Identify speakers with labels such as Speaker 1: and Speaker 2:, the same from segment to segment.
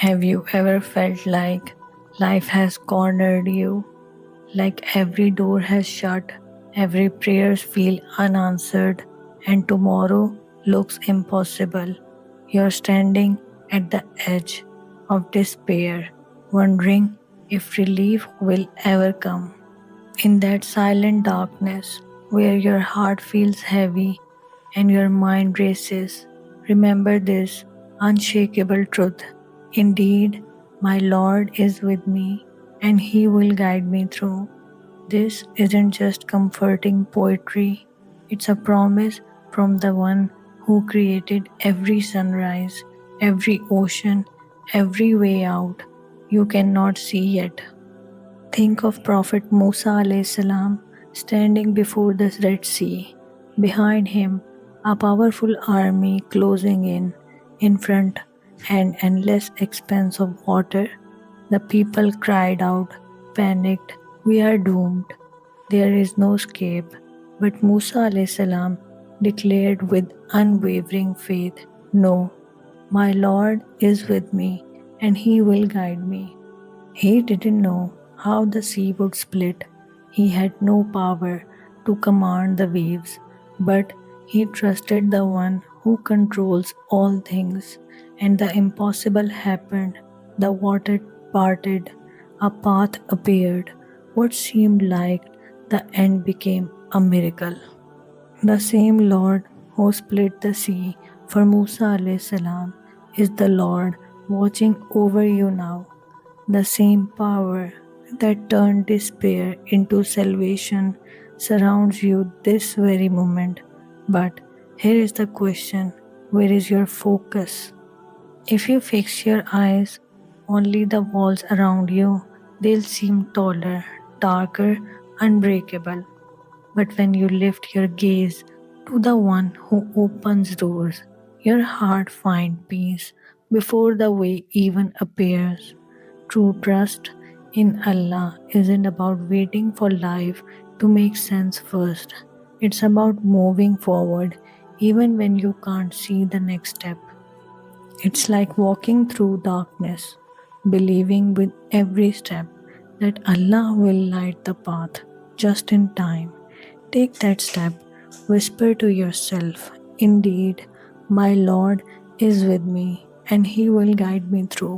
Speaker 1: Have you ever felt like life has cornered you? Like every door has shut, every prayer feels unanswered, and tomorrow looks impossible. You're standing at the edge of despair, wondering if relief will ever come. In that silent darkness, where your heart feels heavy and your mind races, remember this unshakable truth. Indeed, my Lord is with me, and He will guide me through. This isn't just comforting poetry, it's a promise from the one who created every sunrise, every ocean, every way out you cannot see yet. Think of Prophet Musa alayhi salam standing before the Red Sea. Behind him, a powerful army closing in front, an endless expanse of water. The people cried out, panicked, "We are doomed. There is no escape." But Musa alayhi salam declared with unwavering faith, "No, my Lord is with me, and He will guide me." He didn't know how the sea would split. He had no power to command the waves, but he trusted the one who controls all things. And the impossible happened. The water parted, a path appeared. What seemed like the end became a miracle. The same Lord who split the sea for Musa alayhi salam is the Lord watching over you now. The same power that turned despair into salvation surrounds you this very moment. But here is the question, where is your focus? If you fix your eyes only the walls around you, they'll seem taller, darker, unbreakable. But when you lift your gaze to the one who opens doors, your heart finds peace before the way even appears. True trust in Allah isn't about waiting for life to make sense first. It's about moving forward even when you can't see the next step. It's like walking through darkness, believing with every step that Allah will light the path just in time. Take that step, whisper to yourself, "Indeed, my Lord is with me, and He will guide me through."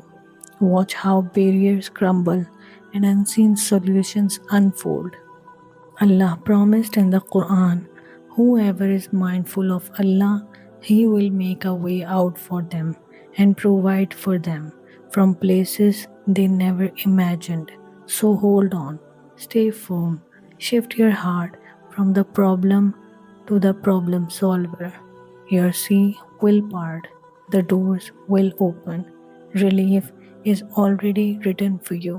Speaker 1: Watch how barriers crumble and unseen solutions unfold. Allah promised in the Quran, whoever is mindful of Allah, He will make a way out for them and provide for them from places they never imagined. So hold on, stay firm, shift your heart from the problem to the problem solver. Your sea will part, the doors will open, relief is already written for you.